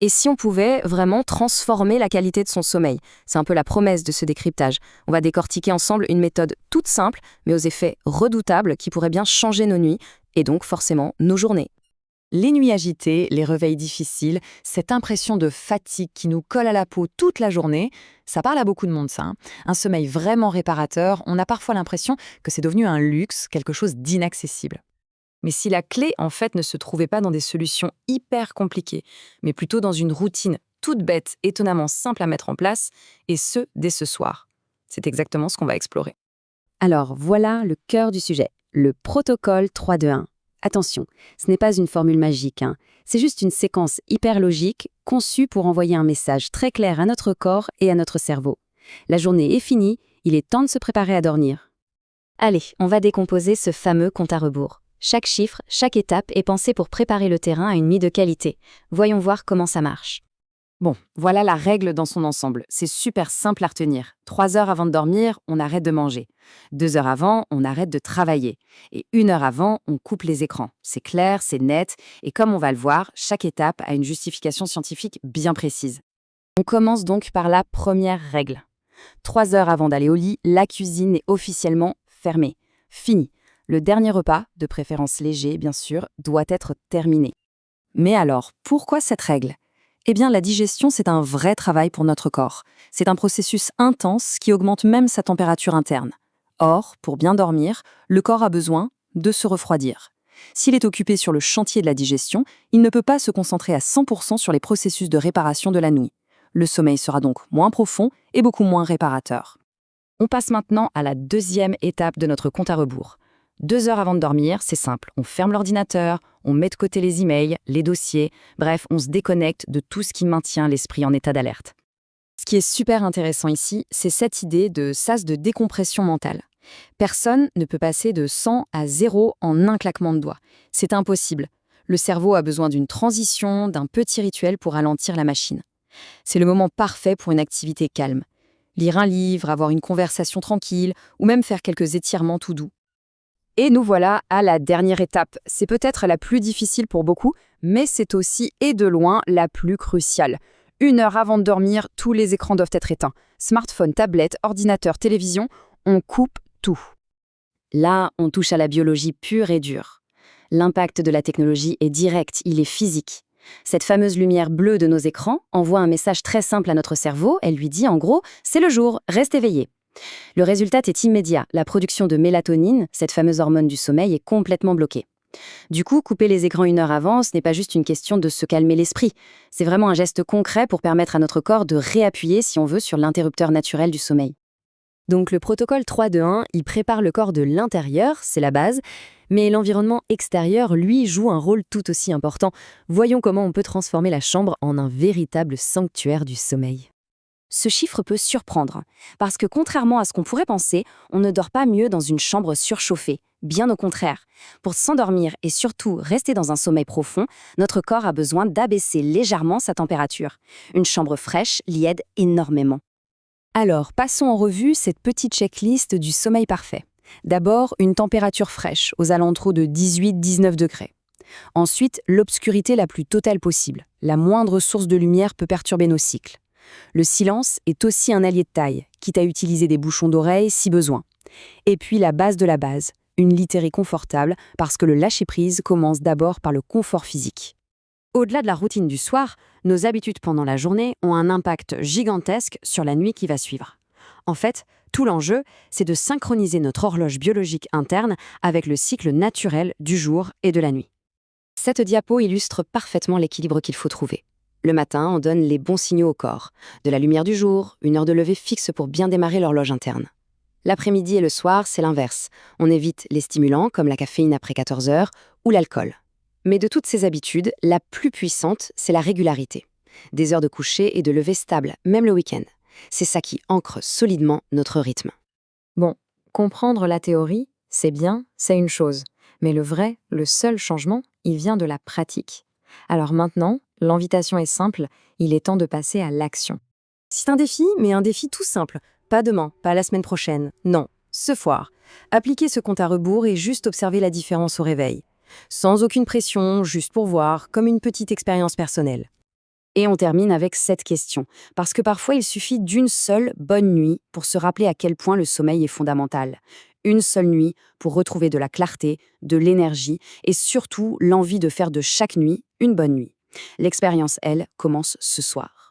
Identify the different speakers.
Speaker 1: Et si on pouvait vraiment transformer la qualité de son sommeil? C'est un peu la promesse de ce décryptage. On va décortiquer ensemble une méthode toute simple, mais aux effets redoutables qui pourrait bien changer nos nuits, et donc forcément nos journées.
Speaker 2: Les nuits agitées, les réveils difficiles, cette impression de fatigue qui nous colle à la peau toute la journée, ça parle à beaucoup de monde ça, hein. Un sommeil vraiment réparateur, on a parfois l'impression que c'est devenu un luxe, quelque chose d'inaccessible. Mais si la clé, en fait, ne se trouvait pas dans des solutions hyper compliquées, mais plutôt dans une routine toute bête, étonnamment simple à mettre en place, et ce, dès ce soir. C'est exactement ce qu'on va explorer.
Speaker 3: Alors voilà le cœur du sujet, le protocole 3-2-1. Attention, ce n'est pas une formule magique, hein. C'est juste une séquence hyper logique, conçue pour envoyer un message très clair à notre corps et à notre cerveau. La journée est finie, il est temps de se préparer à dormir.
Speaker 1: Allez, on va décomposer ce fameux compte à rebours. Chaque chiffre, chaque étape est pensée pour préparer le terrain à une nuit de qualité. Voyons voir comment ça marche.
Speaker 2: Bon, voilà la règle dans son ensemble. C'est super simple à retenir. 3 heures avant de dormir, on arrête de manger. 2 heures avant, on arrête de travailler. Et 1 heure avant, on coupe les écrans. C'est clair, c'est net, et comme on va le voir, chaque étape a une justification scientifique bien précise.
Speaker 1: On commence donc par la première règle. 3 heures avant d'aller au lit, la cuisine est officiellement fermée. Fini. Le dernier repas, de préférence léger bien sûr, doit être terminé.
Speaker 2: Mais alors, pourquoi cette règle ? Eh bien, la digestion, c'est un vrai travail pour notre corps. C'est un processus intense qui augmente même sa température interne. Or, pour bien dormir, le corps a besoin de se refroidir. S'il est occupé sur le chantier de la digestion, il ne peut pas se concentrer à 100% sur les processus de réparation de la nuit. Le sommeil sera donc moins profond et beaucoup moins réparateur.
Speaker 1: On passe maintenant à la deuxième étape de notre compte à rebours. 2 heures avant de dormir, c'est simple. On ferme l'ordinateur, on met de côté les emails, les dossiers, bref, on se déconnecte de tout ce qui maintient l'esprit en état d'alerte. Ce qui est super intéressant ici, c'est cette idée de sas de décompression mentale. Personne ne peut passer de 100 à 0 en un claquement de doigts. C'est impossible. Le cerveau a besoin d'une transition, d'un petit rituel pour ralentir la machine. C'est le moment parfait pour une activité calme. Lire un livre, avoir une conversation tranquille, ou même faire quelques étirements tout doux. Et nous voilà à la dernière étape. C'est peut-être la plus difficile pour beaucoup, mais c'est aussi, et de loin, la plus cruciale. 1 heure avant de dormir, tous les écrans doivent être éteints. Smartphone, tablette, ordinateur, télévision, on coupe tout. Là, on touche à la biologie pure et dure. L'impact de la technologie est direct, il est physique. Cette fameuse lumière bleue de nos écrans envoie un message très simple à notre cerveau. Elle lui dit en gros, c'est le jour, reste éveillé. Le résultat est immédiat. La production de mélatonine, cette fameuse hormone du sommeil, est complètement bloquée. Du coup, couper les écrans 1 heure avant, ce n'est pas juste une question de se calmer l'esprit. C'est vraiment un geste concret pour permettre à notre corps de réappuyer, si on veut, sur l'interrupteur naturel du sommeil. Donc le protocole 3-2-1, il prépare le corps de l'intérieur, c'est la base, mais l'environnement extérieur, lui, joue un rôle tout aussi important. Voyons comment on peut transformer la chambre en un véritable sanctuaire du sommeil. Ce chiffre peut surprendre, parce que contrairement à ce qu'on pourrait penser, on ne dort pas mieux dans une chambre surchauffée. Bien au contraire. Pour s'endormir et surtout rester dans un sommeil profond, notre corps a besoin d'abaisser légèrement sa température. Une chambre fraîche l'y aide énormément. Alors, passons en revue cette petite checklist du sommeil parfait. D'abord, une température fraîche, aux alentours de 18-19 degrés. Ensuite, l'obscurité la plus totale possible. La moindre source de lumière peut perturber nos cycles. Le silence est aussi un allié de taille, quitte à utiliser des bouchons d'oreille si besoin. Et puis la base de la base, une literie confortable, parce que le lâcher-prise commence d'abord par le confort physique. Au-delà de la routine du soir, nos habitudes pendant la journée ont un impact gigantesque sur la nuit qui va suivre. En fait, tout l'enjeu, c'est de synchroniser notre horloge biologique interne avec le cycle naturel du jour et de la nuit. Cette diapo illustre parfaitement l'équilibre qu'il faut trouver. Le matin, on donne les bons signaux au corps. De la lumière du jour, 1 heure de lever fixe pour bien démarrer l'horloge interne. L'après-midi et le soir, c'est l'inverse. On évite les stimulants comme la caféine après 14 heures ou l'alcool. Mais de toutes ces habitudes, la plus puissante, c'est la régularité. Des heures de coucher et de lever stables, même le week-end. C'est ça qui ancre solidement notre rythme. Bon, comprendre la théorie, c'est bien, c'est une chose. Mais le seul changement, il vient de la pratique. Alors maintenant, l'invitation est simple, il est temps de passer à l'action. C'est un défi, mais un défi tout simple. Pas demain, pas la semaine prochaine, non, ce soir. Appliquez ce compte à rebours et juste observer la différence au réveil. Sans aucune pression, juste pour voir, comme une petite expérience personnelle.
Speaker 3: Et on termine avec cette question, parce que parfois il suffit d'une seule bonne nuit pour se rappeler à quel point le sommeil est fondamental. Une seule nuit pour retrouver de la clarté, de l'énergie et surtout l'envie de faire de chaque nuit une bonne nuit. L'expérience, elle, commence ce soir.